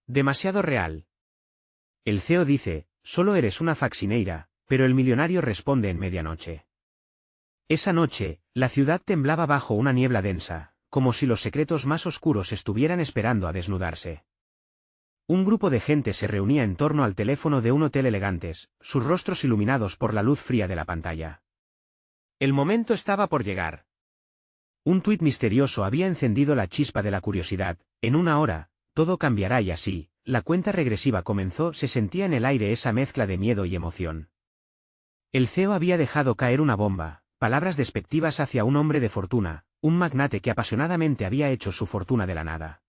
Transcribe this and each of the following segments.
Demasiado real. El CEO dice, solo eres una faxineira, pero el millonario responde en medianoche. Esa noche, la ciudad temblaba bajo una niebla densa, como si los secretos más oscuros estuvieran esperando a desnudarse. Un grupo de gente se reunía en torno al teléfono de un hotel elegantes, sus rostros iluminados por la luz fría de la pantalla. El momento estaba por llegar. Un tuit misterioso había encendido la chispa de la curiosidad. En una hora, todo cambiará y así, la cuenta regresiva comenzó. Se sentía en el aire esa mezcla de miedo y emoción. El CEO había dejado caer una bomba, palabras despectivas hacia un hombre de fortuna, un magnate que apasionadamente había hecho su fortuna de la nada.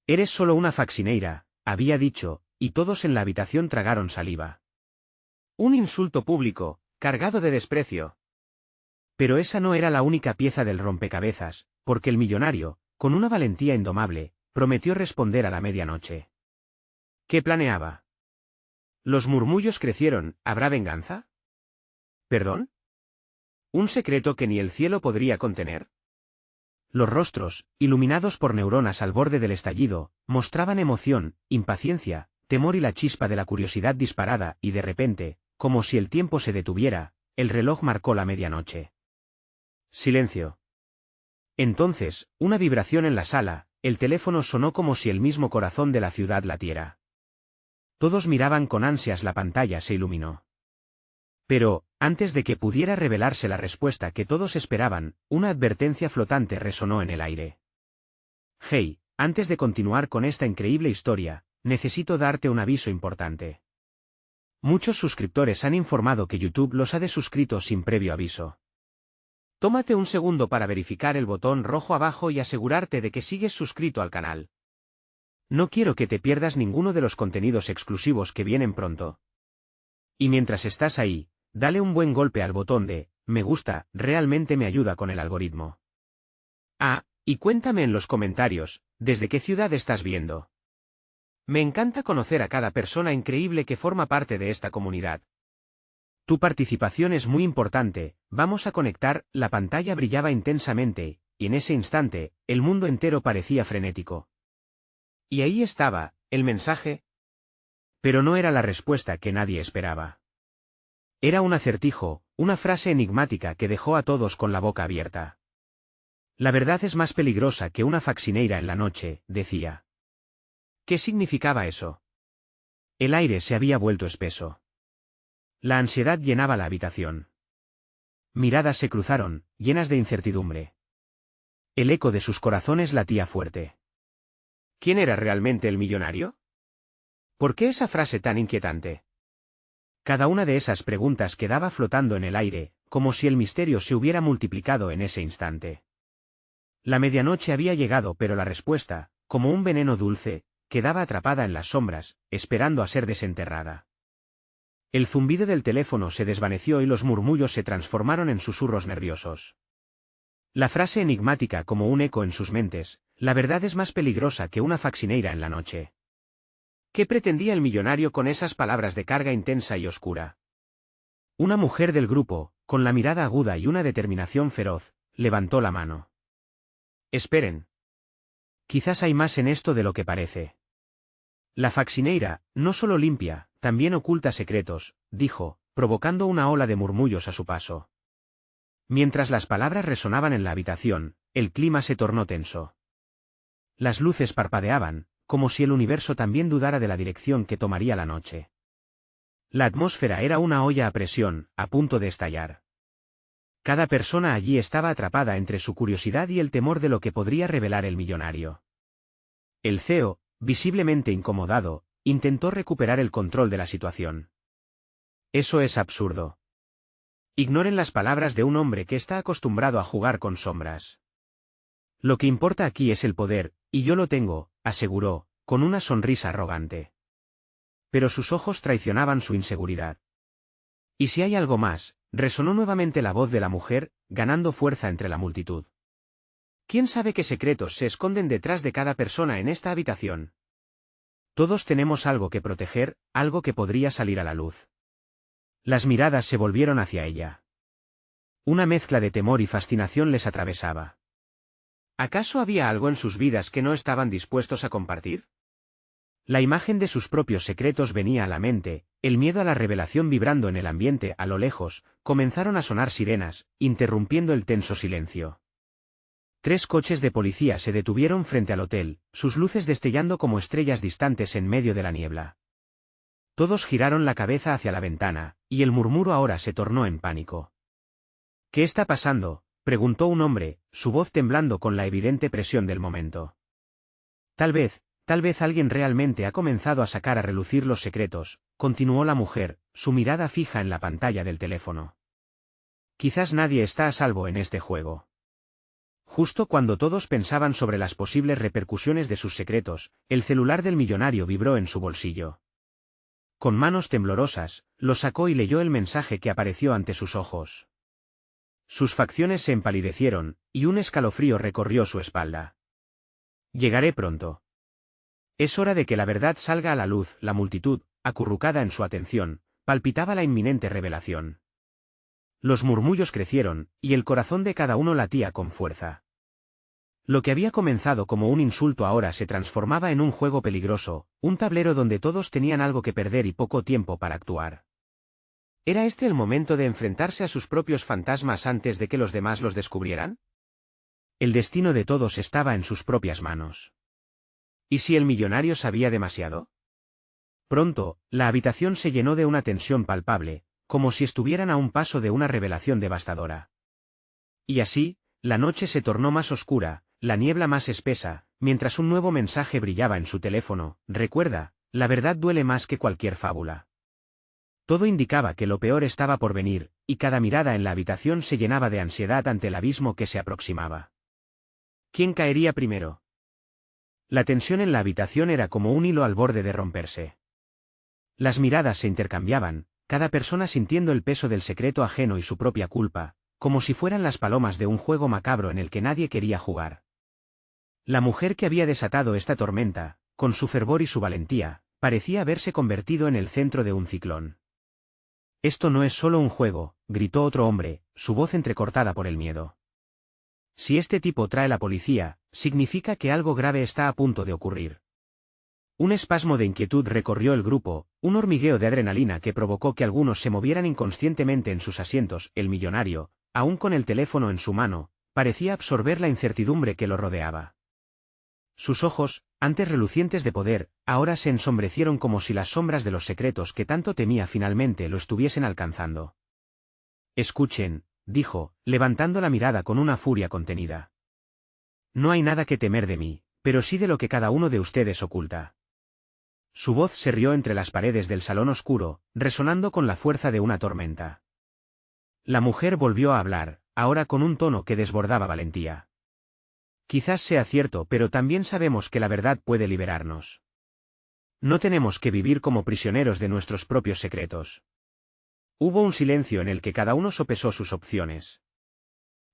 Eres solo una faxineira, había dicho, y todos en la habitación tragaron saliva. Un insulto público, cargado de desprecio. Pero esa no era la única pieza del rompecabezas, porque el millonario, con una valentía indomable, prometió responder a la medianoche. ¿Qué planeaba? Los murmullos crecieron. ¿Habrá venganza? ¿Perdón? ¿Un secreto que ni el cielo podría contener? Los rostros, iluminados por neuronas al borde del estallido, mostraban emoción, impaciencia, temor y la chispa de la curiosidad disparada, y de repente, como si el tiempo se detuviera, el reloj marcó la medianoche. Silencio. Entonces, una vibración en la sala, el teléfono sonó como si el mismo corazón de la ciudad latiera. Todos miraban con ansias, la pantalla se iluminó. Pero, antes de que pudiera revelarse la respuesta que todos esperaban, una advertencia flotante resonó en el aire. Hey, antes de continuar con esta increíble historia, necesito darte un aviso importante. Muchos suscriptores han informado que YouTube los ha desuscrito sin previo aviso. Tómate un segundo para verificar el botón rojo abajo y asegurarte de que sigues suscrito al canal. No quiero que te pierdas ninguno de los contenidos exclusivos que vienen pronto. Y mientras estás ahí, dale un buen golpe al botón de me gusta, realmente me ayuda con el algoritmo. Ah, y cuéntame en los comentarios, ¿desde qué ciudad estás viendo? Me encanta conocer a cada persona increíble que forma parte de esta comunidad. Tu participación es muy importante. Vamos a conectar. La pantalla brillaba intensamente, y en ese instante, el mundo entero parecía frenético. Y ahí estaba, el mensaje. Pero no era la respuesta que nadie esperaba. Era un acertijo, una frase enigmática que dejó a todos con la boca abierta. La verdad es más peligrosa que una faxineira en la noche, decía. ¿Qué significaba eso? El aire se había vuelto espeso. La ansiedad llenaba la habitación. Miradas se cruzaron, llenas de incertidumbre. El eco de sus corazones latía fuerte. ¿Quién era realmente el millonario? ¿Por qué esa frase tan inquietante? Cada una de esas preguntas quedaba flotando en el aire, como si el misterio se hubiera multiplicado en ese instante. La medianoche había llegado, pero la respuesta, como un veneno dulce, quedaba atrapada en las sombras, esperando a ser desenterrada. El zumbido del teléfono se desvaneció y los murmullos se transformaron en susurros nerviosos. La frase enigmática como un eco en sus mentes, la verdad es más peligrosa que una faxineira en la noche. ¿Qué pretendía el millonario con esas palabras de carga intensa y oscura? Una mujer del grupo, con la mirada aguda y una determinación feroz, levantó la mano. Esperen. Quizás hay más en esto de lo que parece. La faxineira, no solo limpia, también oculta secretos, dijo, provocando una ola de murmullos a su paso. Mientras las palabras resonaban en la habitación, el clima se tornó tenso. Las luces parpadeaban, como si el universo también dudara de la dirección que tomaría la noche. La atmósfera era una olla a presión, a punto de estallar. Cada persona allí estaba atrapada entre su curiosidad y el temor de lo que podría revelar el millonario. El CEO, visiblemente incomodado, intentó recuperar el control de la situación. Eso es absurdo. Ignoren las palabras de un hombre que está acostumbrado a jugar con sombras. Lo que importa aquí es el poder, y yo lo tengo, aseguró, con una sonrisa arrogante. Pero sus ojos traicionaban su inseguridad. ¿Y si hay algo más? Resonó nuevamente la voz de la mujer, ganando fuerza entre la multitud. ¿Quién sabe qué secretos se esconden detrás de cada persona en esta habitación? Todos tenemos algo que proteger, algo que podría salir a la luz. Las miradas se volvieron hacia ella. Una mezcla de temor y fascinación les atravesaba. ¿Acaso había algo en sus vidas que no estaban dispuestos a compartir? La imagen de sus propios secretos venía a la mente, el miedo a la revelación vibrando en el ambiente. A lo lejos, comenzaron a sonar sirenas, interrumpiendo el tenso silencio. 3 coches de policía se detuvieron frente al hotel, sus luces destellando como estrellas distantes en medio de la niebla. Todos giraron la cabeza hacia la ventana, y el murmuro ahora se tornó en pánico. ¿Qué está pasando?, preguntó un hombre, su voz temblando con la evidente presión del momento. Tal vez alguien realmente ha comenzado a sacar a relucir los secretos, continuó la mujer, su mirada fija en la pantalla del teléfono. Quizás nadie está a salvo en este juego. Justo cuando todos pensaban sobre las posibles repercusiones de sus secretos, el celular del millonario vibró en su bolsillo. Con manos temblorosas, lo sacó y leyó el mensaje que apareció ante sus ojos. Sus facciones se empalidecieron, y un escalofrío recorrió su espalda. Llegaré pronto. Es hora de que la verdad salga a la luz. La multitud, acurrucada en su atención, palpitaba la inminente revelación. Los murmullos crecieron, y el corazón de cada uno latía con fuerza. Lo que había comenzado como un insulto ahora se transformaba en un juego peligroso, un tablero donde todos tenían algo que perder y poco tiempo para actuar. ¿Era este el momento de enfrentarse a sus propios fantasmas antes de que los demás los descubrieran? El destino de todos estaba en sus propias manos. ¿Y si el millonario sabía demasiado? Pronto, la habitación se llenó de una tensión palpable, como si estuvieran a un paso de una revelación devastadora. Y así, la noche se tornó más oscura, la niebla más espesa, mientras un nuevo mensaje brillaba en su teléfono. Recuerda, la verdad duele más que cualquier fábula. Todo indicaba que lo peor estaba por venir, y cada mirada en la habitación se llenaba de ansiedad ante el abismo que se aproximaba. ¿Quién caería primero? La tensión en la habitación era como un hilo al borde de romperse. Las miradas se intercambiaban, cada persona sintiendo el peso del secreto ajeno y su propia culpa, como si fueran las palomas de un juego macabro en el que nadie quería jugar. La mujer que había desatado esta tormenta, con su fervor y su valentía, parecía haberse convertido en el centro de un ciclón. Esto no es solo un juego, gritó otro hombre, su voz entrecortada por el miedo. Si este tipo trae la policía, significa que algo grave está a punto de ocurrir. Un espasmo de inquietud recorrió el grupo, un hormigueo de adrenalina que provocó que algunos se movieran inconscientemente en sus asientos. El millonario, aún con el teléfono en su mano, parecía absorber la incertidumbre que lo rodeaba. Sus ojos, antes relucientes de poder, ahora se ensombrecieron como si las sombras de los secretos que tanto temía finalmente lo estuviesen alcanzando. Escuchen, dijo, levantando la mirada con una furia contenida. No hay nada que temer de mí, pero sí de lo que cada uno de ustedes oculta. Su voz se rió entre las paredes del salón oscuro, resonando con la fuerza de una tormenta. La mujer volvió a hablar, ahora con un tono que desbordaba valentía. Quizás sea cierto, pero también sabemos que la verdad puede liberarnos. No tenemos que vivir como prisioneros de nuestros propios secretos. Hubo un silencio en el que cada uno sopesó sus opciones.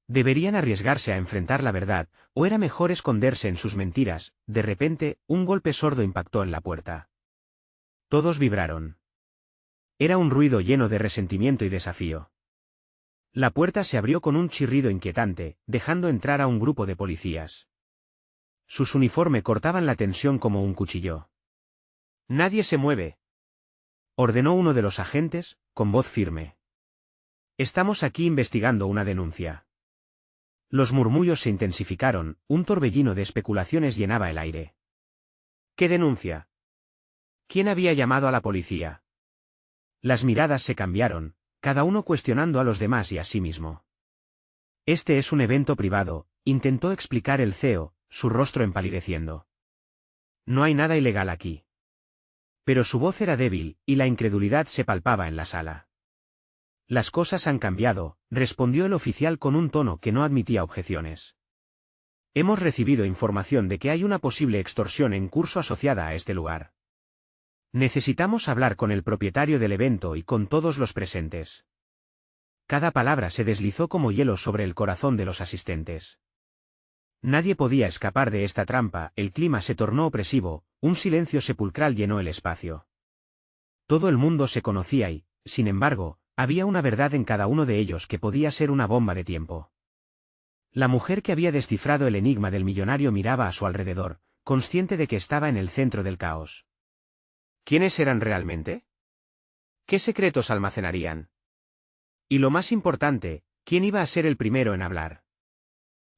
¿Deberían arriesgarse a enfrentar la verdad, o era mejor esconderse en sus mentiras? De repente, un golpe sordo impactó en la puerta. Todos vibraron. Era un ruido lleno de resentimiento y desafío. La puerta se abrió con un chirrido inquietante, dejando entrar a un grupo de policías. Sus uniformes cortaban la tensión como un cuchillo. «Nadie se mueve», ordenó uno de los agentes, con voz firme. «Estamos aquí investigando una denuncia». Los murmullos se intensificaron, un torbellino de especulaciones llenaba el aire. ¿Qué denuncia? ¿Quién había llamado a la policía? Las miradas se cambiaron, cada uno cuestionando a los demás y a sí mismo. Este es un evento privado, intentó explicar el CEO, su rostro empalideciendo. No hay nada ilegal aquí. Pero su voz era débil, y la incredulidad se palpaba en la sala. Las cosas han cambiado, respondió el oficial con un tono que no admitía objeciones. Hemos recibido información de que hay una posible extorsión en curso asociada a este lugar. Necesitamos hablar con el propietario del evento y con todos los presentes. Cada palabra se deslizó como hielo sobre el corazón de los asistentes. Nadie podía escapar de esta trampa, el clima se tornó opresivo, un silencio sepulcral llenó el espacio. Todo el mundo se conocía y, sin embargo, había una verdad en cada uno de ellos que podía ser una bomba de tiempo. La mujer que había descifrado el enigma del millonario miraba a su alrededor, consciente de que estaba en el centro del caos. ¿Quiénes eran realmente? ¿Qué secretos almacenarían? Y lo más importante, ¿quién iba a ser el primero en hablar?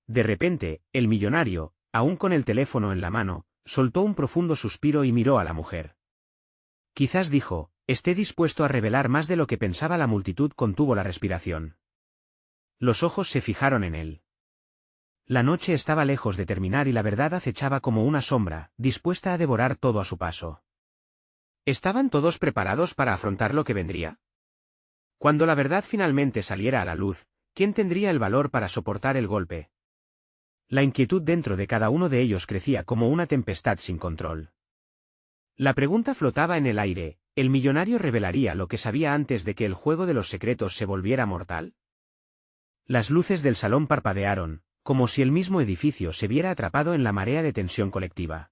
De repente, el millonario, aún con el teléfono en la mano, soltó un profundo suspiro y miró a la mujer. Quizás dijo, esté dispuesto a revelar más de lo que pensaba. La multitud contuvo la respiración. Los ojos se fijaron en él. La noche estaba lejos de terminar y la verdad acechaba como una sombra, dispuesta a devorar todo a su paso. ¿Estaban todos preparados para afrontar lo que vendría? Cuando la verdad finalmente saliera a la luz, ¿quién tendría el valor para soportar el golpe? La inquietud dentro de cada uno de ellos crecía como una tempestad sin control. La pregunta flotaba en el aire, ¿el millonario revelaría lo que sabía antes de que el juego de los secretos se volviera mortal? Las luces del salón parpadearon, como si el mismo edificio se viera atrapado en la marea de tensión colectiva.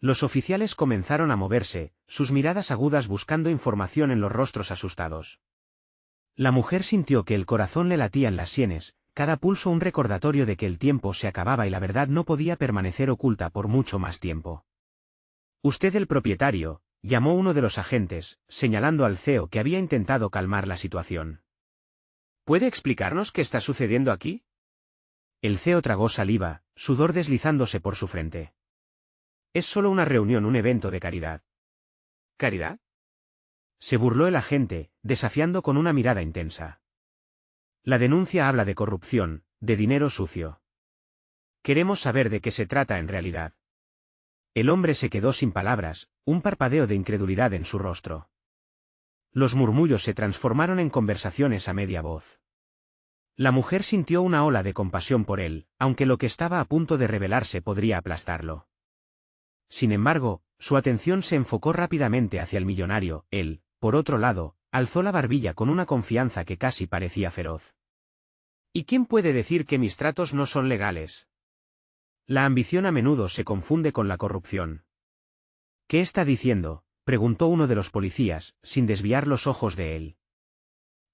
Los oficiales comenzaron a moverse, sus miradas agudas buscando información en los rostros asustados. La mujer sintió que el corazón le latía en las sienes, cada pulso un recordatorio de que el tiempo se acababa y la verdad no podía permanecer oculta por mucho más tiempo. «Usted el propietario», llamó uno de los agentes, señalando al CEO que había intentado calmar la situación. «¿Puede explicarnos qué está sucediendo aquí?» El CEO tragó saliva, sudor deslizándose por su frente. «Es solo una reunión, un evento de caridad». «¿Caridad?», se burló el agente, desafiando con una mirada intensa. «La denuncia habla de corrupción, de dinero sucio. Queremos saber de qué se trata en realidad». El hombre se quedó sin palabras, un parpadeo de incredulidad en su rostro. Los murmullos se transformaron en conversaciones a media voz. La mujer sintió una ola de compasión por él, aunque lo que estaba a punto de revelarse podría aplastarlo. Sin embargo, su atención se enfocó rápidamente hacia el millonario. Él, por otro lado, alzó la barbilla con una confianza que casi parecía feroz. ¿Y quién puede decir que mis tratos no son legales? La ambición a menudo se confunde con la corrupción. ¿Qué está diciendo?, preguntó uno de los policías, sin desviar los ojos de él.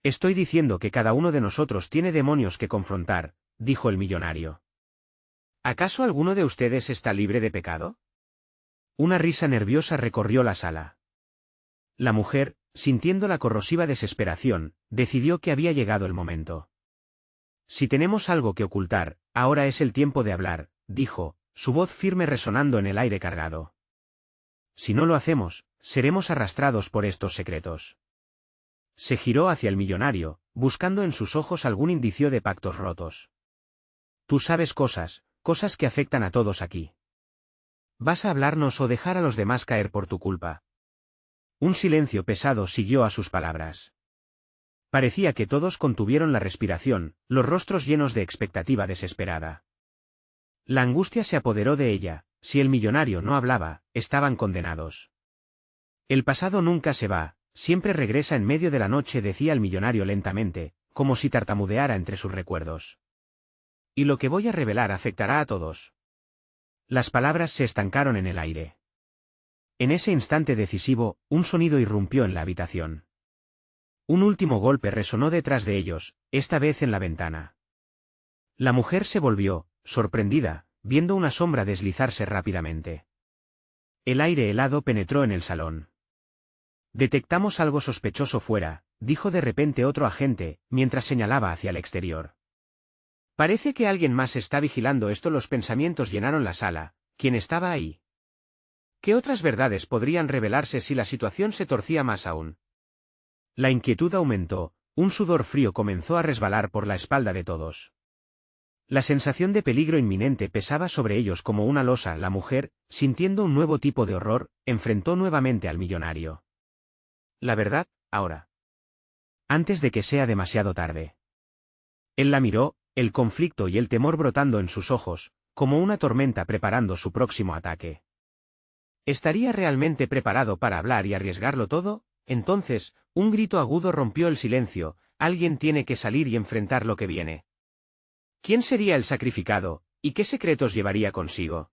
Estoy diciendo que cada uno de nosotros tiene demonios que confrontar, dijo el millonario. ¿Acaso alguno de ustedes está libre de pecado? Una risa nerviosa recorrió la sala. La mujer, sintiendo la corrosiva desesperación, decidió que había llegado el momento. Si tenemos algo que ocultar, ahora es el tiempo de hablar, dijo, su voz firme resonando en el aire cargado. Si no lo hacemos, seremos arrastrados por estos secretos. Se giró hacia el millonario, buscando en sus ojos algún indicio de pactos rotos. Tú sabes cosas que afectan a todos aquí. ¿Vas a hablarnos o dejar a los demás caer por tu culpa? Un silencio pesado siguió a sus palabras. Parecía que todos contuvieron la respiración, los rostros llenos de expectativa desesperada. La angustia se apoderó de ella, si el millonario no hablaba, estaban condenados. El pasado nunca se va, siempre regresa en medio de la noche, decía el millonario lentamente, como si tartamudeara entre sus recuerdos. Y lo que voy a revelar afectará a todos. Las palabras se estancaron en el aire. En ese instante decisivo, un sonido irrumpió en la habitación. Un último golpe resonó detrás de ellos, esta vez en la ventana. La mujer se volvió, sorprendida, viendo una sombra deslizarse rápidamente. El aire helado penetró en el salón. Detectamos algo sospechoso fuera, dijo de repente otro agente, mientras señalaba hacia el exterior. Parece que alguien más está vigilando esto. Los pensamientos llenaron la sala. ¿Quién estaba ahí? ¿Qué otras verdades podrían revelarse si la situación se torcía más aún? La inquietud aumentó, un sudor frío comenzó a resbalar por la espalda de todos. La sensación de peligro inminente pesaba sobre ellos como una losa. La mujer, sintiendo un nuevo tipo de horror, enfrentó nuevamente al millonario. La verdad, ahora. Antes de que sea demasiado tarde. Él la miró, el conflicto y el temor brotando en sus ojos, como una tormenta preparando su próximo ataque. ¿Estaría realmente preparado para hablar y arriesgarlo todo? Entonces, un grito agudo rompió el silencio. Alguien tiene que salir y enfrentar lo que viene. ¿Quién sería el sacrificado, y qué secretos llevaría consigo?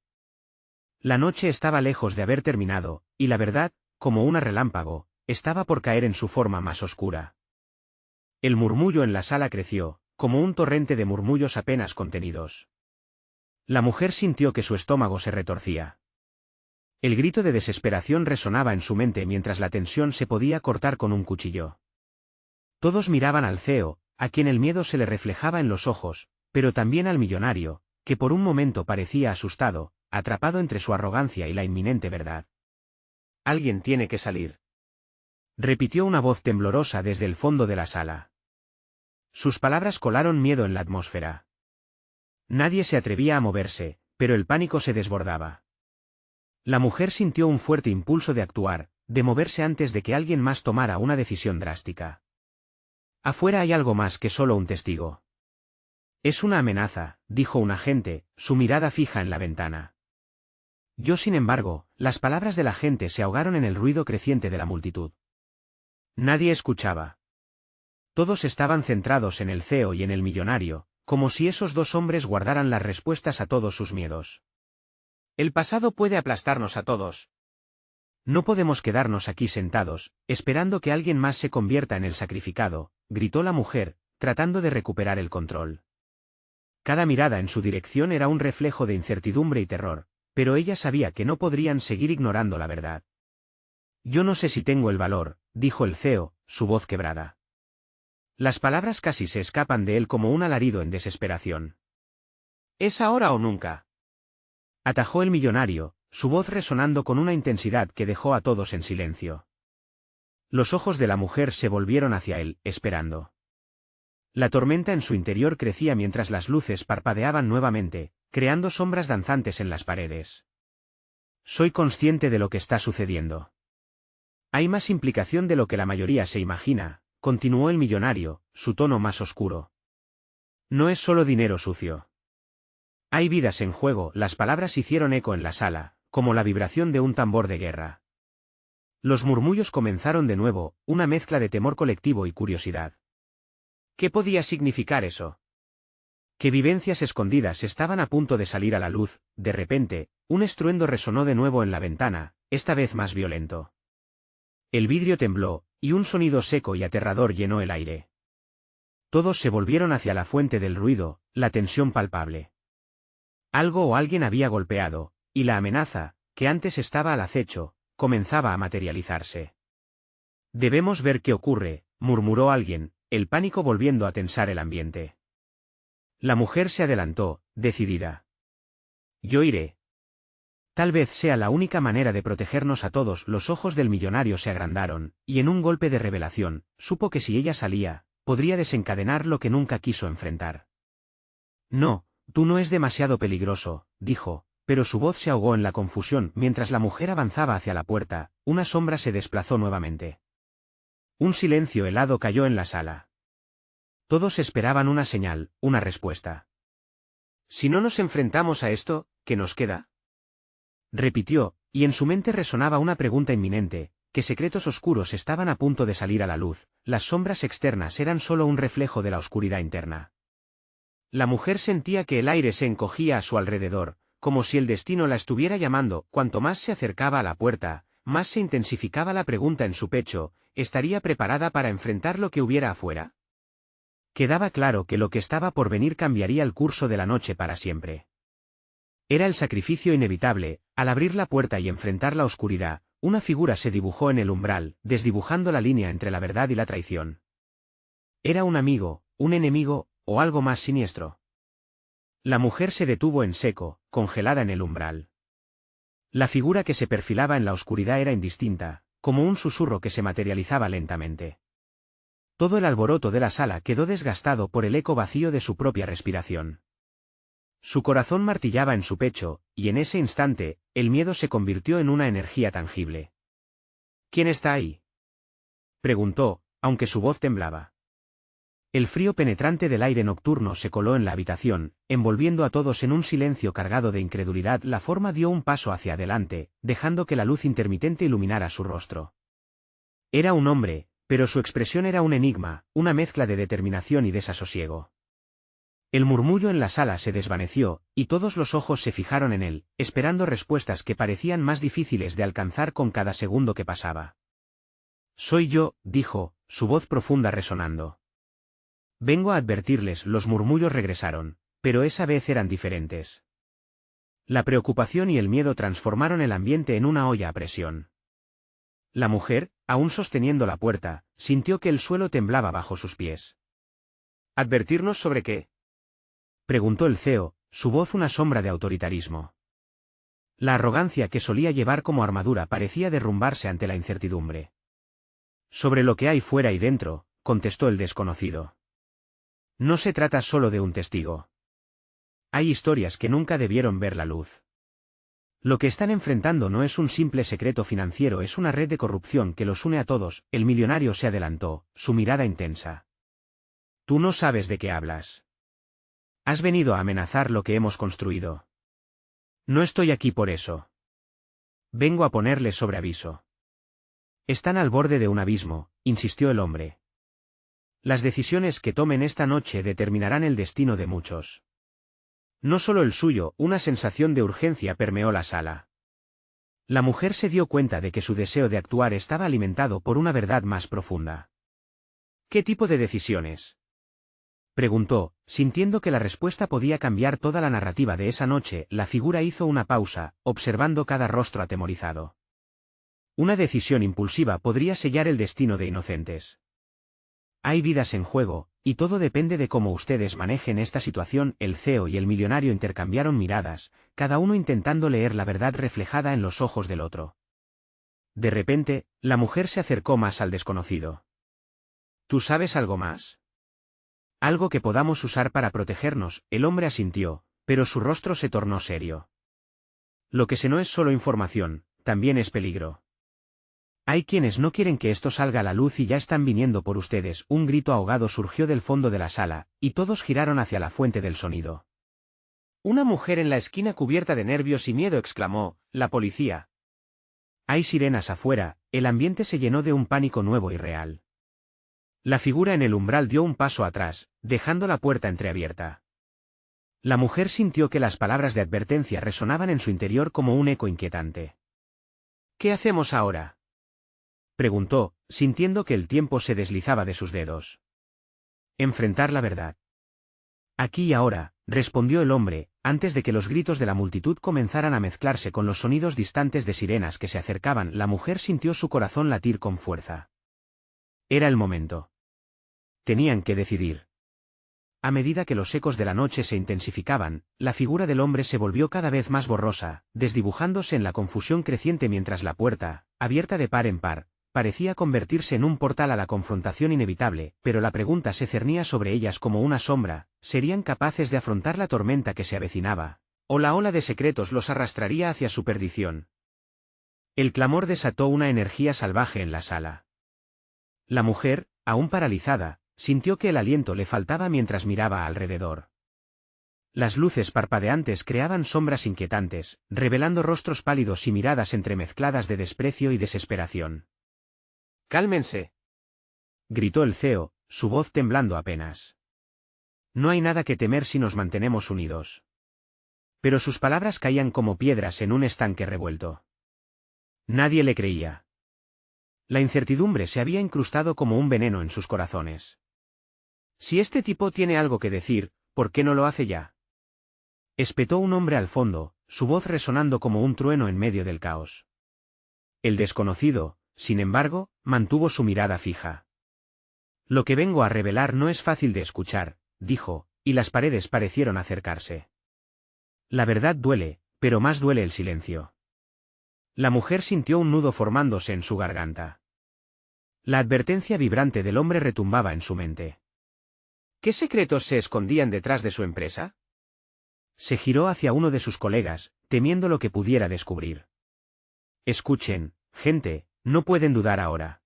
La noche estaba lejos de haber terminado, y la verdad, como un relámpago, estaba por caer en su forma más oscura. El murmullo en la sala creció, como un torrente de murmullos apenas contenidos. La mujer sintió que su estómago se retorcía. El grito de desesperación resonaba en su mente mientras la tensión se podía cortar con un cuchillo. Todos miraban al CEO, a quien el miedo se le reflejaba en los ojos, pero también al millonario, que por un momento parecía asustado, atrapado entre su arrogancia y la inminente verdad. «Alguien tiene que salir», repitió una voz temblorosa desde el fondo de la sala. Sus palabras colaron miedo en la atmósfera. Nadie se atrevía a moverse, pero el pánico se desbordaba. La mujer sintió un fuerte impulso de actuar, de moverse antes de que alguien más tomara una decisión drástica. «Afuera hay algo más que solo un testigo». «Es una amenaza», dijo un agente, su mirada fija en la ventana. Sin embargo, las palabras del agente se ahogaron en el ruido creciente de la multitud. Nadie escuchaba. Todos estaban centrados en el CEO y en el millonario, como si esos dos hombres guardaran las respuestas a todos sus miedos. «El pasado puede aplastarnos a todos. No podemos quedarnos aquí sentados, esperando que alguien más se convierta en el sacrificado», gritó la mujer, tratando de recuperar el control. Cada mirada en su dirección era un reflejo de incertidumbre y terror, pero ella sabía que no podrían seguir ignorando la verdad. «Yo no sé si tengo el valor», dijo el CEO, su voz quebrada. Las palabras casi se escapan de él como un alarido en desesperación. «Es ahora o nunca», atajó el millonario, su voz resonando con una intensidad que dejó a todos en silencio. Los ojos de la mujer se volvieron hacia él, esperando. La tormenta en su interior crecía mientras las luces parpadeaban nuevamente, creando sombras danzantes en las paredes. «Soy consciente de lo que está sucediendo. Hay más implicación de lo que la mayoría se imagina», continuó el millonario, su tono más oscuro. «No es solo dinero sucio. Hay vidas en juego». Las palabras hicieron eco en la sala, como la vibración de un tambor de guerra. Los murmullos comenzaron de nuevo, una mezcla de temor colectivo y curiosidad. ¿Qué podía significar eso? ¿Qué vivencias escondidas estaban a punto de salir a la luz? De repente, un estruendo resonó de nuevo en la ventana, esta vez más violento. El vidrio tembló, y un sonido seco y aterrador llenó el aire. Todos se volvieron hacia la fuente del ruido, la tensión palpable. Algo o alguien había golpeado, y la amenaza, que antes estaba al acecho, comenzaba a materializarse. «Debemos ver qué ocurre», murmuró alguien, el pánico volviendo a tensar el ambiente. La mujer se adelantó, decidida. «Yo iré. Tal vez sea la única manera de protegernos a todos». Los ojos del millonario se agrandaron, y en un golpe de revelación, supo que si ella salía, podría desencadenar lo que nunca quiso enfrentar. «No, tú no es demasiado peligroso», dijo, pero su voz se ahogó en la confusión mientras la mujer avanzaba hacia la puerta, una sombra se desplazó nuevamente. Un silencio helado cayó en la sala. Todos esperaban una señal, una respuesta. «Si no nos enfrentamos a esto, ¿qué nos queda?», repitió, y en su mente resonaba una pregunta inminente: ¿qué secretos oscuros estaban a punto de salir a la luz? Las sombras externas eran solo un reflejo de la oscuridad interna. La mujer sentía que el aire se encogía a su alrededor, como si el destino la estuviera llamando. Cuanto más se acercaba a la puerta, más se intensificaba la pregunta en su pecho: ¿estaría preparada para enfrentar lo que hubiera afuera? Quedaba claro que lo que estaba por venir cambiaría el curso de la noche para siempre. Era el sacrificio inevitable. Al abrir la puerta y enfrentar la oscuridad, una figura se dibujó en el umbral, desdibujando la línea entre la verdad y la traición. ¿Era un amigo, un enemigo, o algo más siniestro? La mujer se detuvo en seco, congelada en el umbral. La figura que se perfilaba en la oscuridad era indistinta, como un susurro que se materializaba lentamente. Todo el alboroto de la sala quedó desgastado por el eco vacío de su propia respiración. Su corazón martillaba en su pecho, y en ese instante, el miedo se convirtió en una energía tangible. «¿Quién está ahí?», preguntó, aunque su voz temblaba. El frío penetrante del aire nocturno se coló en la habitación, envolviendo a todos en un silencio cargado de incredulidad. La forma dio un paso hacia adelante, dejando que la luz intermitente iluminara su rostro. Era un hombre, pero su expresión era un enigma, una mezcla de determinación y desasosiego. El murmullo en la sala se desvaneció, y todos los ojos se fijaron en él, esperando respuestas que parecían más difíciles de alcanzar con cada segundo que pasaba. «Soy yo», dijo, su voz profunda resonando. «Vengo a advertirles». Los murmullos regresaron, pero esa vez eran diferentes. La preocupación y el miedo transformaron el ambiente en una olla a presión. La mujer, aún sosteniendo la puerta, sintió que el suelo temblaba bajo sus pies. ¿Advertirnos sobre qué? Preguntó el CEO, su voz una sombra de autoritarismo. La arrogancia que solía llevar como armadura parecía derrumbarse ante la incertidumbre. Sobre lo que hay fuera y dentro, contestó el desconocido. No se trata solo de un testigo. Hay historias que nunca debieron ver la luz. Lo que están enfrentando no es un simple secreto financiero, es una red de corrupción que los une a todos. El millonario se adelantó, su mirada intensa. Tú no sabes de qué hablas. Has venido a amenazar lo que hemos construido. No estoy aquí por eso. Vengo a ponerles sobre aviso. Están al borde de un abismo, insistió el hombre. Las decisiones que tomen esta noche determinarán el destino de muchos. No solo el suyo, una sensación de urgencia permeó la sala. La mujer se dio cuenta de que su deseo de actuar estaba alimentado por una verdad más profunda. ¿Qué tipo de decisiones? Preguntó, sintiendo que la respuesta podía cambiar toda la narrativa de esa noche. La figura hizo una pausa, observando cada rostro atemorizado. Una decisión impulsiva podría sellar el destino de inocentes. Hay vidas en juego, y todo depende de cómo ustedes manejen esta situación. El CEO y el millonario intercambiaron miradas, cada uno intentando leer la verdad reflejada en los ojos del otro. De repente, la mujer se acercó más al desconocido. ¿Tú sabes algo más? Algo que podamos usar para protegernos. El hombre asintió, pero su rostro se tornó serio. Lo que sé no es solo información, también es peligro. Hay quienes no quieren que esto salga a la luz y ya están viniendo por ustedes. Un grito ahogado surgió del fondo de la sala, y todos giraron hacia la fuente del sonido. Una mujer en la esquina cubierta de nervios y miedo exclamó, «¡La policía!». Hay sirenas afuera. El ambiente se llenó de un pánico nuevo y real. La figura en el umbral dio un paso atrás, dejando la puerta entreabierta. La mujer sintió que las palabras de advertencia resonaban en su interior como un eco inquietante. ¿Qué hacemos ahora?, preguntó, sintiendo que el tiempo se deslizaba de sus dedos. Enfrentar la verdad. Aquí y ahora, respondió el hombre, antes de que los gritos de la multitud comenzaran a mezclarse con los sonidos distantes de sirenas que se acercaban. La mujer sintió su corazón latir con fuerza. Era el momento. Tenían que decidir. A medida que los ecos de la noche se intensificaban, la figura del hombre se volvió cada vez más borrosa, desdibujándose en la confusión creciente mientras la puerta, abierta de par en par, parecía convertirse en un portal a la confrontación inevitable. Pero la pregunta se cernía sobre ellas como una sombra: ¿serían capaces de afrontar la tormenta que se avecinaba? ¿O la ola de secretos los arrastraría hacia su perdición? El clamor desató una energía salvaje en la sala. La mujer, aún paralizada, sintió que el aliento le faltaba mientras miraba alrededor. Las luces parpadeantes creaban sombras inquietantes, revelando rostros pálidos y miradas entremezcladas de desprecio y desesperación. «¡Cálmense!», gritó el CEO, su voz temblando apenas. No hay nada que temer si nos mantenemos unidos. Pero sus palabras caían como piedras en un estanque revuelto. Nadie le creía. La incertidumbre se había incrustado como un veneno en sus corazones. «Si este tipo tiene algo que decir, ¿por qué no lo hace ya?», espetó un hombre al fondo, su voz resonando como un trueno en medio del caos. El desconocido, sin embargo, mantuvo su mirada fija. Lo que vengo a revelar no es fácil de escuchar, dijo, y las paredes parecieron acercarse. La verdad duele, pero más duele el silencio. La mujer sintió un nudo formándose en su garganta. La advertencia vibrante del hombre retumbaba en su mente. ¿Qué secretos se escondían detrás de su empresa? Se giró hacia uno de sus colegas, temiendo lo que pudiera descubrir. Escuchen, gente, no pueden dudar ahora.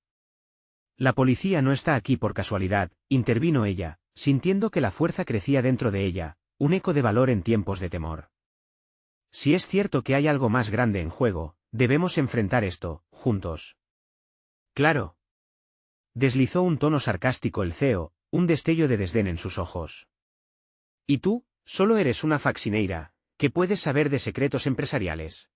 La policía no está aquí por casualidad, intervino ella, sintiendo que la fuerza crecía dentro de ella, un eco de valor en tiempos de temor. Si es cierto que hay algo más grande en juego, debemos enfrentar esto, juntos. Claro. Deslizó un tono sarcástico el CEO, un destello de desdén en sus ojos. ¿Y tú, solo eres una faxineira, que puedes saber de secretos empresariales?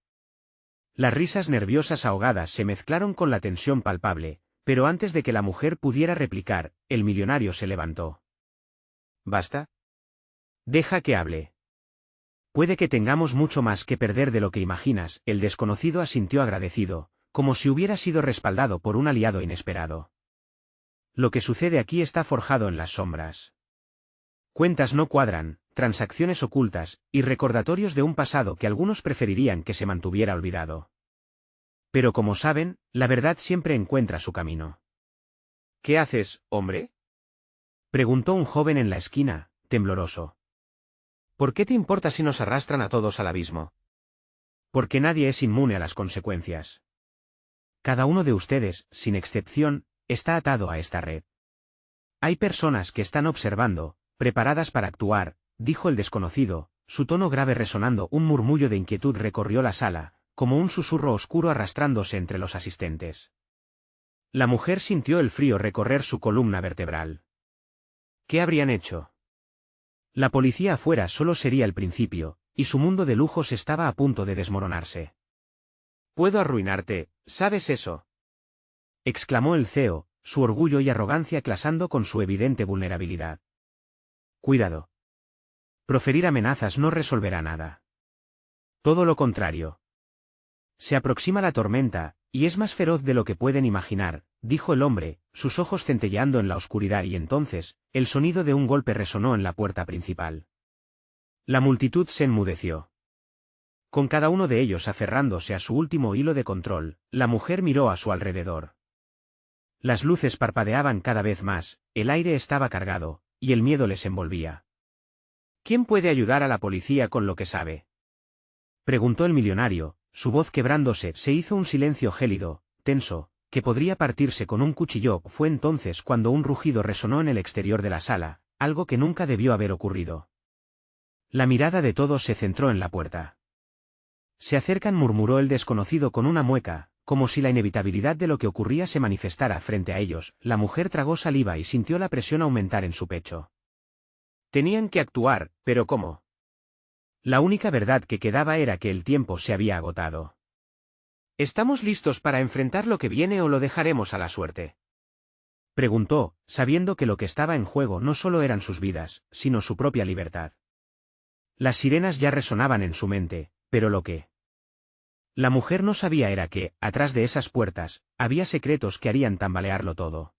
Las risas nerviosas ahogadas se mezclaron con la tensión palpable, pero antes de que la mujer pudiera replicar, el millonario se levantó. ¿Basta? Deja que hable. Puede que tengamos mucho más que perder de lo que imaginas, el desconocido asintió agradecido, como si hubiera sido respaldado por un aliado inesperado. Lo que sucede aquí está forjado en las sombras. Cuentas no cuadran, transacciones ocultas, y recordatorios de un pasado que algunos preferirían que se mantuviera olvidado. Pero como saben, la verdad siempre encuentra su camino. ¿Qué haces, hombre? Preguntó un joven en la esquina, tembloroso. ¿Por qué te importa si nos arrastran a todos al abismo? Porque nadie es inmune a las consecuencias. Cada uno de ustedes, sin excepción, está atado a esta red. Hay personas que están observando, preparadas para actuar, dijo el desconocido, su tono grave resonando. Un murmullo de inquietud recorrió la sala, como un susurro oscuro arrastrándose entre los asistentes. La mujer sintió el frío recorrer su columna vertebral. ¿Qué habrían hecho? La policía afuera solo sería el principio, y su mundo de lujos estaba a punto de desmoronarse. Puedo arruinarte, ¿sabes eso? Exclamó el CEO, su orgullo y arrogancia clasando con su evidente vulnerabilidad. Cuidado. Proferir amenazas no resolverá nada. Todo lo contrario. Se aproxima la tormenta, y es más feroz de lo que pueden imaginar, dijo el hombre, sus ojos centelleando en la oscuridad, y entonces, el sonido de un golpe resonó en la puerta principal. La multitud se enmudeció. Con cada uno de ellos aferrándose a su último hilo de control, la mujer miró a su alrededor. Las luces parpadeaban cada vez más, el aire estaba cargado, y el miedo les envolvía. ¿Quién puede ayudar a la policía con lo que sabe? Preguntó el millonario, su voz quebrándose. Se hizo un silencio gélido, tenso, que podría partirse con un cuchillo. Fue entonces cuando un rugido resonó en el exterior de la sala, algo que nunca debió haber ocurrido. La mirada de todos se centró en la puerta. Se acercan, murmuró el desconocido con una mueca, como si la inevitabilidad de lo que ocurría se manifestara frente a ellos. La mujer tragó saliva y sintió la presión aumentar en su pecho. Tenían que actuar, pero ¿cómo? La única verdad que quedaba era que el tiempo se había agotado. ¿Estamos listos para enfrentar lo que viene o lo dejaremos a la suerte? Preguntó, sabiendo que lo que estaba en juego no solo eran sus vidas, sino su propia libertad. Las sirenas ya resonaban en su mente, pero lo que la mujer no sabía era que, atrás de esas puertas, había secretos que harían tambalearlo todo.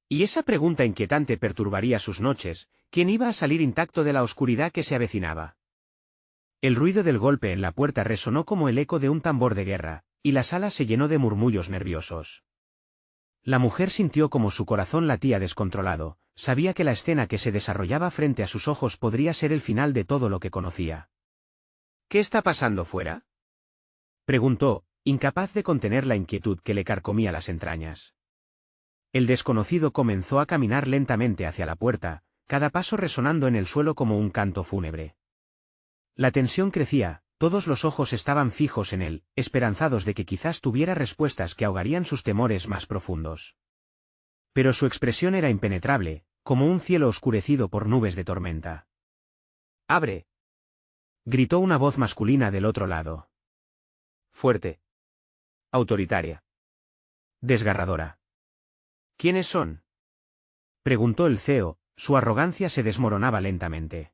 Y esa pregunta inquietante perturbaría sus noches. ¿Quién iba a salir intacto de la oscuridad que se avecinaba? El ruido del golpe en la puerta resonó como el eco de un tambor de guerra, y la sala se llenó de murmullos nerviosos. La mujer sintió como su corazón latía descontrolado, sabía que la escena que se desarrollaba frente a sus ojos podría ser el final de todo lo que conocía. ¿Qué está pasando fuera? Preguntó, incapaz de contener la inquietud que le carcomía las entrañas. El desconocido comenzó a caminar lentamente hacia la puerta, cada paso resonando en el suelo como un canto fúnebre. La tensión crecía, todos los ojos estaban fijos en él, esperanzados de que quizás tuviera respuestas que ahogarían sus temores más profundos. Pero su expresión era impenetrable, como un cielo oscurecido por nubes de tormenta. ¡Abre!, gritó una voz masculina del otro lado. Fuerte. Autoritaria. Desgarradora. ¿Quiénes son? Preguntó el CEO, su arrogancia se desmoronaba lentamente.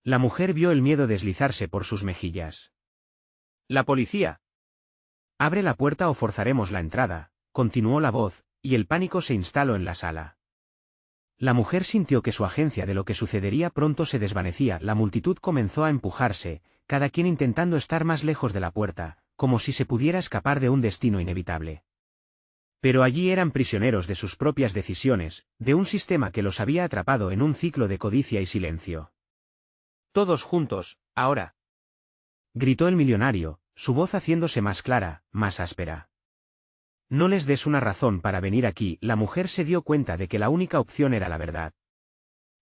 La mujer vio el miedo deslizarse por sus mejillas. La policía. Abre la puerta o forzaremos la entrada, continuó la voz, y el pánico se instaló en la sala. La mujer sintió que su agencia de lo que sucedería pronto se desvanecía. La multitud comenzó a empujarse, cada quien intentando estar más lejos de la puerta, como si se pudiera escapar de un destino inevitable. Pero allí eran prisioneros de sus propias decisiones, de un sistema que los había atrapado en un ciclo de codicia y silencio. Todos juntos, ahora. Gritó el millonario, su voz haciéndose más clara, más áspera. No les des una razón para venir aquí. La mujer se dio cuenta de que la única opción era la verdad.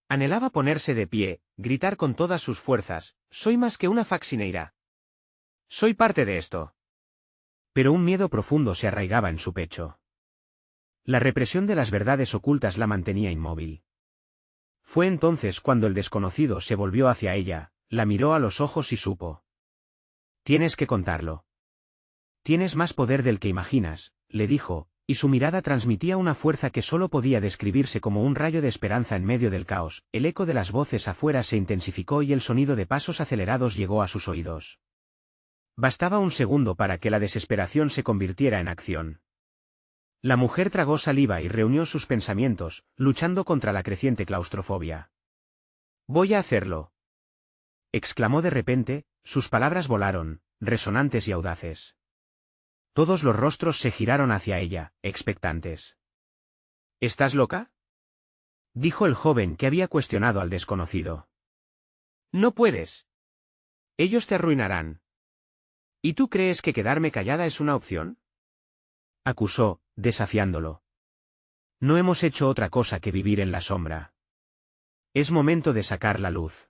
Anhelaba ponerse de pie, gritar con todas sus fuerzas: soy más que una faccineira. Soy parte de esto. Pero un miedo profundo se arraigaba en su pecho. La represión de las verdades ocultas la mantenía inmóvil. Fue entonces cuando el desconocido se volvió hacia ella, la miró a los ojos y supo. Tienes que contarlo. Tienes más poder del que imaginas, le dijo, y su mirada transmitía una fuerza que solo podía describirse como un rayo de esperanza en medio del caos. El eco de las voces afuera se intensificó y el sonido de pasos acelerados llegó a sus oídos. Bastaba un segundo para que la desesperación se convirtiera en acción. La mujer tragó saliva y reunió sus pensamientos, luchando contra la creciente claustrofobia. «Voy a hacerlo», exclamó de repente, sus palabras volaron, resonantes y audaces. Todos los rostros se giraron hacia ella, expectantes. «¿Estás loca?», dijo el joven que había cuestionado al desconocido. «No puedes. Ellos te arruinarán. ¿Y tú crees que quedarme callada es una opción?», acusó, desafiándolo. «No hemos hecho otra cosa que vivir en la sombra. Es momento de sacar la luz.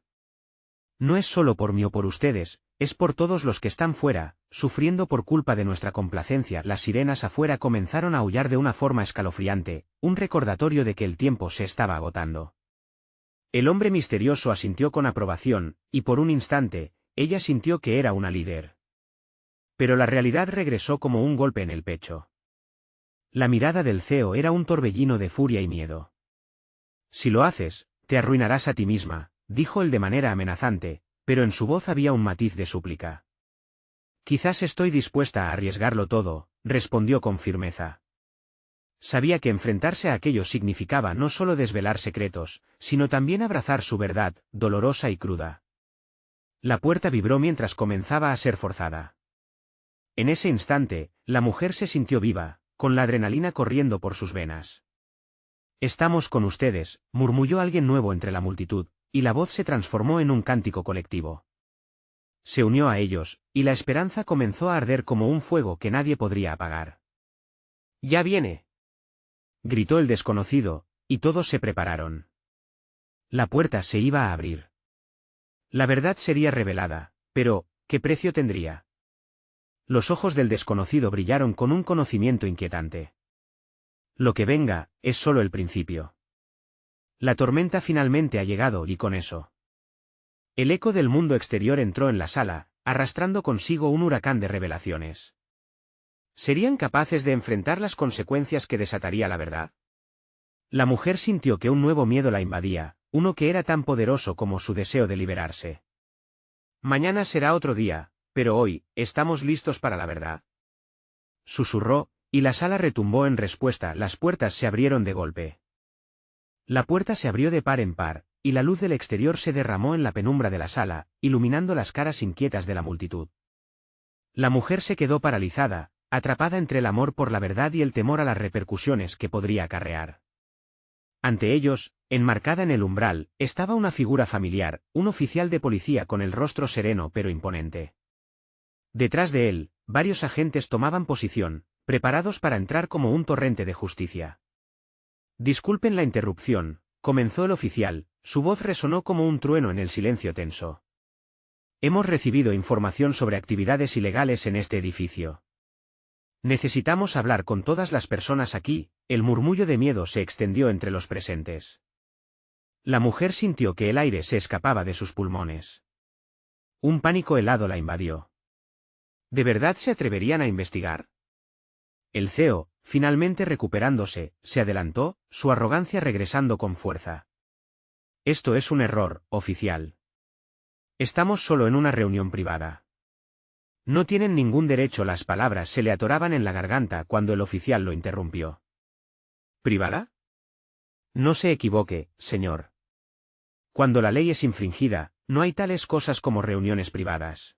No es solo por mí o por ustedes, es por todos los que están fuera, sufriendo por culpa de nuestra complacencia». Las sirenas afuera comenzaron a aullar de una forma escalofriante, un recordatorio de que el tiempo se estaba agotando. El hombre misterioso asintió con aprobación, y por un instante, ella sintió que era una líder. Pero la realidad regresó como un golpe en el pecho. La mirada del CEO era un torbellino de furia y miedo. «Si lo haces, te arruinarás a ti misma», dijo él de manera amenazante, pero en su voz había un matiz de súplica. «Quizás estoy dispuesta a arriesgarlo todo», respondió con firmeza. Sabía que enfrentarse a aquello significaba no solo desvelar secretos, sino también abrazar su verdad, dolorosa y cruda. La puerta vibró mientras comenzaba a ser forzada. En ese instante, la mujer se sintió viva, con la adrenalina corriendo por sus venas. «Estamos con ustedes», murmulló alguien nuevo entre la multitud, y la voz se transformó en un cántico colectivo. Se unió a ellos, y la esperanza comenzó a arder como un fuego que nadie podría apagar. «¡Ya viene!», gritó el desconocido, y todos se prepararon. La puerta se iba a abrir. La verdad sería revelada, pero, ¿qué precio tendría? Los ojos del desconocido brillaron con un conocimiento inquietante. Lo que venga, es solo el principio. La tormenta finalmente ha llegado y con eso. El eco del mundo exterior entró en la sala, arrastrando consigo un huracán de revelaciones. ¿Serían capaces de enfrentar las consecuencias que desataría la verdad? La mujer sintió que un nuevo miedo la invadía, uno que era tan poderoso como su deseo de liberarse. «Mañana será otro día, pero hoy, ¿estamos listos para la verdad?», susurró, y la sala retumbó en respuesta. Las puertas se abrieron de golpe. La puerta se abrió de par en par, y la luz del exterior se derramó en la penumbra de la sala, iluminando las caras inquietas de la multitud. La mujer se quedó paralizada, atrapada entre el amor por la verdad y el temor a las repercusiones que podría acarrear. Ante ellos, enmarcada en el umbral, estaba una figura familiar, un oficial de policía con el rostro sereno pero imponente. Detrás de él, varios agentes tomaban posición, preparados para entrar como un torrente de justicia. «Disculpen la interrupción», comenzó el oficial, su voz resonó como un trueno en el silencio tenso. «Hemos recibido información sobre actividades ilegales en este edificio. Necesitamos hablar con todas las personas aquí». El murmullo de miedo se extendió entre los presentes. La mujer sintió que el aire se escapaba de sus pulmones. Un pánico helado la invadió. ¿De verdad se atreverían a investigar? El CEO, finalmente recuperándose, se adelantó, su arrogancia regresando con fuerza. «Esto es un error, oficial. Estamos solo en una reunión privada». No tienen ningún derecho. Las palabras se le atoraban en la garganta cuando el oficial lo interrumpió. ¿Privada? No se equivoque, señor. Cuando la ley es infringida, no hay tales cosas como reuniones privadas.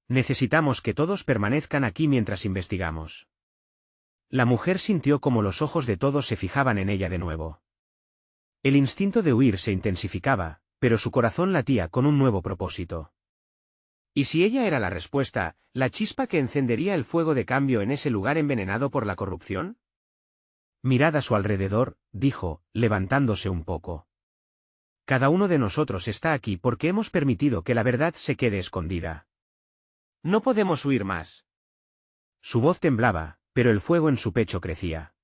Necesitamos que todos permanezcan aquí mientras investigamos. La mujer sintió como los ojos de todos se fijaban en ella de nuevo. El instinto de huir se intensificaba, pero su corazón latía con un nuevo propósito. ¿Y si ella era la respuesta, la chispa que encendería el fuego de cambio en ese lugar envenenado por la corrupción? «Mirad a su alrededor», dijo, levantándose un poco. «Cada uno de nosotros está aquí porque hemos permitido que la verdad se quede escondida. No podemos huir más». Su voz temblaba, pero el fuego en su pecho crecía.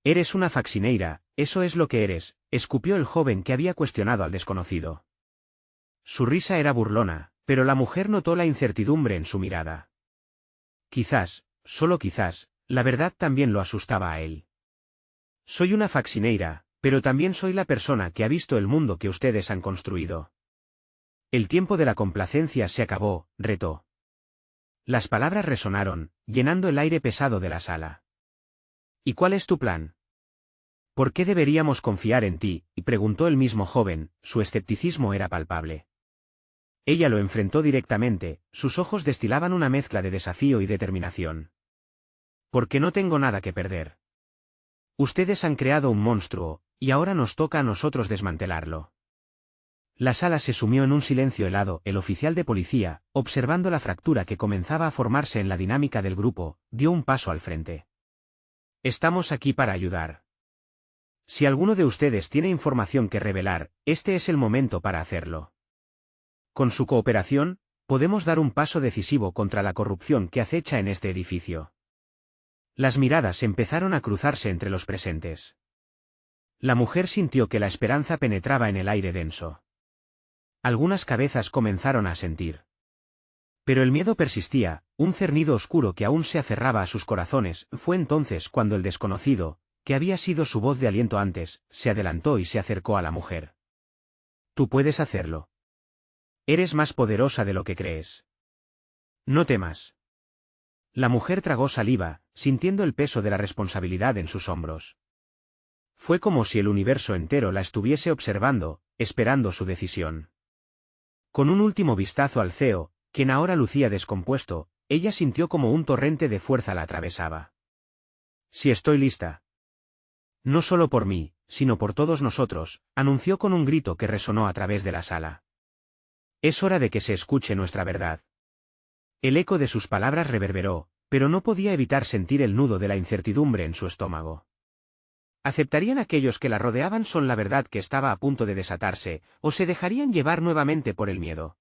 «Eres una facsineira, eso es lo que eres», escupió el joven que había cuestionado al desconocido. Su risa era burlona, pero la mujer notó la incertidumbre en su mirada. «Quizás, solo quizás, La verdad también lo asustaba a él. Soy una facsineira, pero también soy la persona que ha visto el mundo que ustedes han construido. El tiempo de la complacencia se acabó, retó. Las palabras resonaron, llenando el aire pesado de la sala. ¿Y cuál es tu plan? ¿Por qué deberíamos confiar en ti?, preguntó el mismo joven, su escepticismo era palpable. Ella lo enfrentó directamente, sus ojos destilaban una mezcla de desafío y determinación. Porque no tengo nada que perder. Ustedes han creado un monstruo, y ahora nos toca a nosotros desmantelarlo. La sala se sumió en un silencio helado. El oficial de policía, observando la fractura que comenzaba a formarse en la dinámica del grupo, dio un paso al frente. Estamos aquí para ayudar. Si alguno de ustedes tiene información que revelar, este es el momento para hacerlo. Con su cooperación, podemos dar un paso decisivo contra la corrupción que acecha en este edificio. Las miradas empezaron a cruzarse entre los presentes. La mujer sintió que la esperanza penetraba en el aire denso. Algunas cabezas comenzaron a asentir. Pero el miedo persistía, un cernido oscuro que aún se aferraba a sus corazones. Fue entonces cuando el desconocido, que había sido su voz de aliento antes, se adelantó y se acercó a la mujer. Tú puedes hacerlo. Eres más poderosa de lo que crees. No temas. La mujer tragó saliva, sintiendo el peso de la responsabilidad en sus hombros. Fue como si el universo entero la estuviese observando, esperando su decisión. Con un último vistazo al CEO, quien ahora lucía descompuesto, ella sintió como un torrente de fuerza la atravesaba. Si estoy lista. No solo por mí, sino por todos nosotros, anunció con un grito que resonó a través de la sala. Es hora de que se escuche nuestra verdad. El eco de sus palabras reverberó, pero no podía evitar sentir el nudo de la incertidumbre en su estómago. ¿Aceptarían aquellos que la rodeaban son la verdad que estaba a punto de desatarse, o se dejarían llevar nuevamente por el miedo?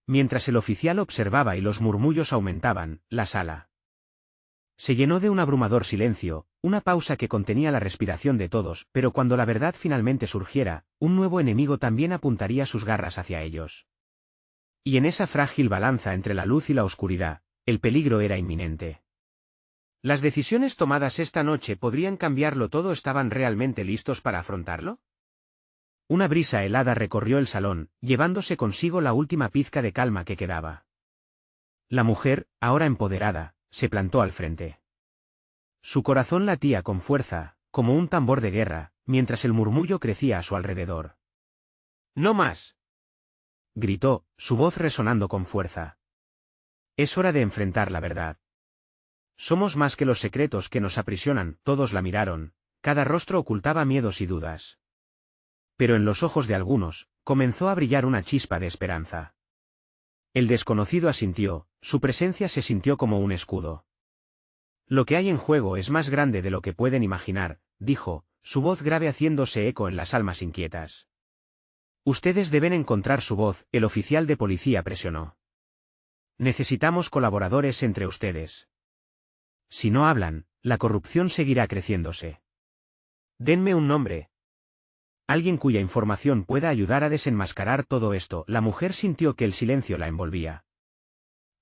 Mientras el oficial observaba y los murmullos aumentaban, la sala se llenó de un abrumador silencio, una pausa que contenía la respiración de todos, pero cuando la verdad finalmente surgiera, un nuevo enemigo también apuntaría sus garras hacia ellos. Y en esa frágil balanza entre la luz y la oscuridad, el peligro era inminente. ¿Las decisiones tomadas esta noche podrían cambiarlo todo? ¿Estaban realmente listos para afrontarlo? Una brisa helada recorrió el salón, llevándose consigo la última pizca de calma que quedaba. La mujer, ahora empoderada, se plantó al frente. Su corazón latía con fuerza, como un tambor de guerra, mientras el murmullo crecía a su alrededor. ¡No más!, gritó, su voz resonando con fuerza. Es hora de enfrentar la verdad. Somos más que los secretos que nos aprisionan. Todos la miraron, cada rostro ocultaba miedos y dudas. Pero en los ojos de algunos, comenzó a brillar una chispa de esperanza. El desconocido asintió, su presencia se sintió como un escudo. Lo que hay en juego es más grande de lo que pueden imaginar, dijo, su voz grave haciéndose eco en las almas inquietas. Ustedes deben encontrar su voz, el oficial de policía presionó. Necesitamos colaboradores entre ustedes. Si no hablan, la corrupción seguirá creciéndose. Denme un nombre. Alguien cuya información pueda ayudar a desenmascarar todo esto. La mujer sintió que el silencio la envolvía.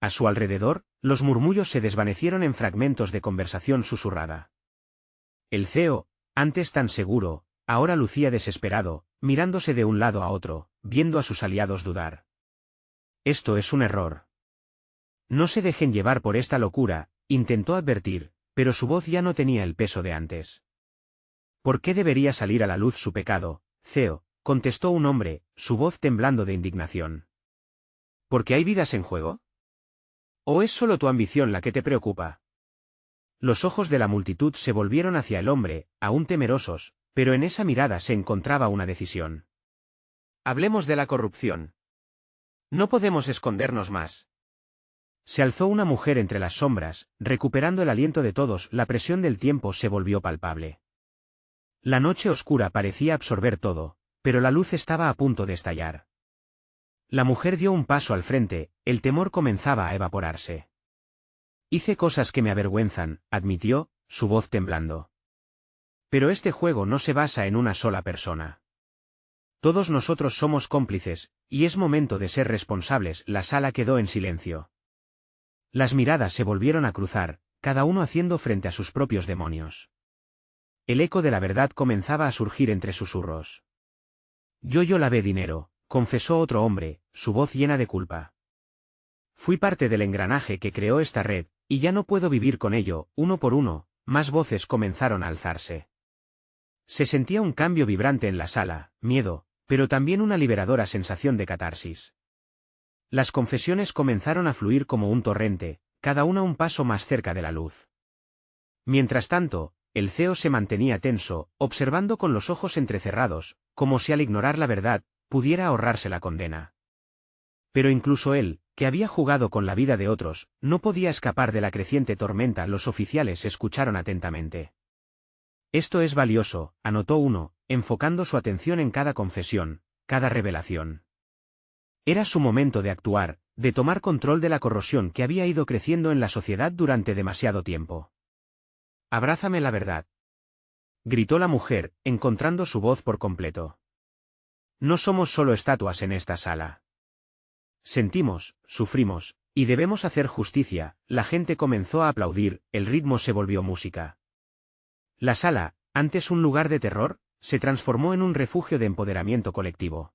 A su alrededor, los murmullos se desvanecieron en fragmentos de conversación susurrada. El CEO, antes tan seguro, ahora lucía desesperado, mirándose de un lado a otro, viendo a sus aliados dudar. Esto es un error. No se dejen llevar por esta locura, intentó advertir, pero su voz ya no tenía el peso de antes. ¿Por qué debería salir a la luz su pecado, CEO?, contestó un hombre, su voz temblando de indignación. ¿Porque hay vidas en juego? ¿O es solo tu ambición la que te preocupa? Los ojos de la multitud se volvieron hacia el hombre, aún temerosos, pero en esa mirada se encontraba una decisión. Hablemos de la corrupción. No podemos escondernos más. Se alzó una mujer entre las sombras, recuperando el aliento de todos. La presión del tiempo se volvió palpable. La noche oscura parecía absorber todo, pero la luz estaba a punto de estallar. La mujer dio un paso al frente, el temor comenzaba a evaporarse. Hice cosas que me avergüenzan, admitió, su voz temblando. Pero este juego no se basa en una sola persona. Todos nosotros somos cómplices, y es momento de ser responsables. La sala quedó en silencio. Las miradas se volvieron a cruzar, cada uno haciendo frente a sus propios demonios. El eco de la verdad comenzaba a surgir entre susurros. Yo lavé dinero, confesó otro hombre, su voz llena de culpa. Fui parte del engranaje que creó esta red, y ya no puedo vivir con ello. Uno por uno, más voces comenzaron a alzarse. Se sentía un cambio vibrante en la sala, miedo, pero también una liberadora sensación de catarsis. Las confesiones comenzaron a fluir como un torrente, cada una un paso más cerca de la luz. Mientras tanto, el CEO se mantenía tenso, observando con los ojos entrecerrados, como si al ignorar la verdad, pudiera ahorrarse la condena. Pero incluso él, que había jugado con la vida de otros, no podía escapar de la creciente tormenta. Los oficiales escucharon atentamente. Esto es valioso, anotó uno, enfocando su atención en cada confesión, cada revelación. Era su momento de actuar, de tomar control de la corrosión que había ido creciendo en la sociedad durante demasiado tiempo. «Abrázame la verdad», gritó la mujer, encontrando su voz por completo. «No somos solo estatuas en esta sala. Sentimos, sufrimos, y debemos hacer justicia». La gente comenzó a aplaudir, el ritmo se volvió música. La sala, antes un lugar de terror, se transformó en un refugio de empoderamiento colectivo.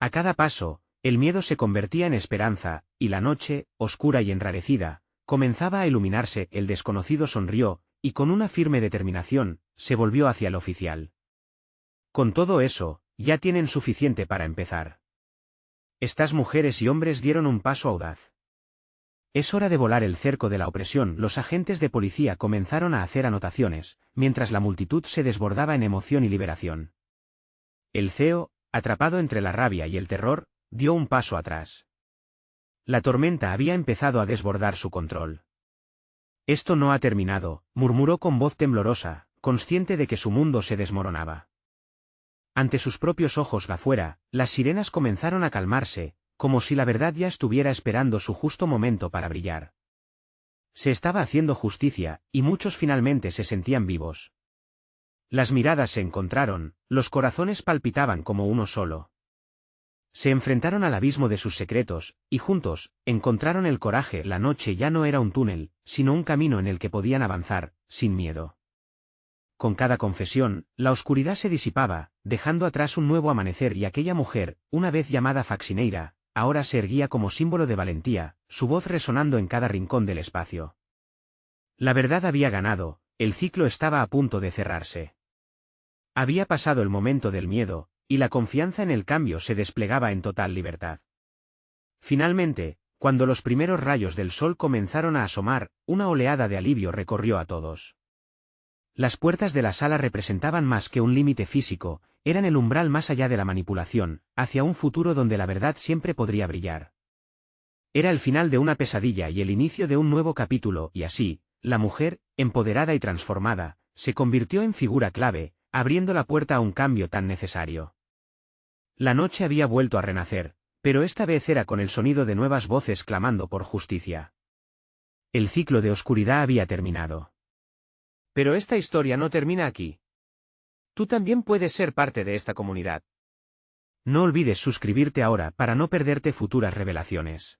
A cada paso, el miedo se convertía en esperanza, y la noche, oscura y enrarecida, comenzaba a iluminarse. El desconocido sonrió, y con una firme determinación, se volvió hacia el oficial. «Con todo eso, ya tienen suficiente para empezar». Estas mujeres y hombres dieron un paso audaz. «Es hora de volar el cerco de la opresión». Los agentes de policía comenzaron a hacer anotaciones, mientras la multitud se desbordaba en emoción y liberación. El CEO, atrapado entre la rabia y el terror, dio un paso atrás. La tormenta había empezado a desbordar su control. «Esto no ha terminado», murmuró con voz temblorosa, consciente de que su mundo se desmoronaba. Ante sus propios ojos afuera, las sirenas comenzaron a calmarse, como si la verdad ya estuviera esperando su justo momento para brillar. Se estaba haciendo justicia, y muchos finalmente se sentían vivos. Las miradas se encontraron, los corazones palpitaban como uno solo. Se enfrentaron al abismo de sus secretos, y juntos, encontraron el coraje. La noche ya no era un túnel, sino un camino en el que podían avanzar, sin miedo. Con cada confesión, la oscuridad se disipaba, dejando atrás un nuevo amanecer, y aquella mujer, una vez llamada Faxineira, ahora se erguía como símbolo de valentía, su voz resonando en cada rincón del espacio. La verdad había ganado, el ciclo estaba a punto de cerrarse. Había pasado el momento del miedo, y la confianza en el cambio se desplegaba en total libertad. Finalmente, cuando los primeros rayos del sol comenzaron a asomar, una oleada de alivio recorrió a todos. Las puertas de la sala representaban más que un límite físico, eran el umbral más allá de la manipulación, hacia un futuro donde la verdad siempre podría brillar. Era el final de una pesadilla y el inicio de un nuevo capítulo, y así, la mujer, empoderada y transformada, se convirtió en figura clave, abriendo la puerta a un cambio tan necesario. La noche había vuelto a renacer, pero esta vez era con el sonido de nuevas voces clamando por justicia. El ciclo de oscuridad había terminado. Pero esta historia no termina aquí. Tú también puedes ser parte de esta comunidad. No olvides suscribirte ahora para no perderte futuras revelaciones.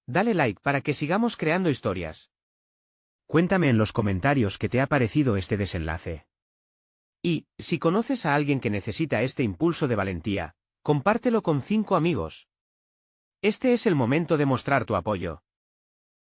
Dale like para que sigamos creando historias. Cuéntame en los comentarios qué te ha parecido este desenlace. Y, si conoces a alguien que necesita este impulso de valentía, compártelo con 5 amigos. Este es el momento de mostrar tu apoyo.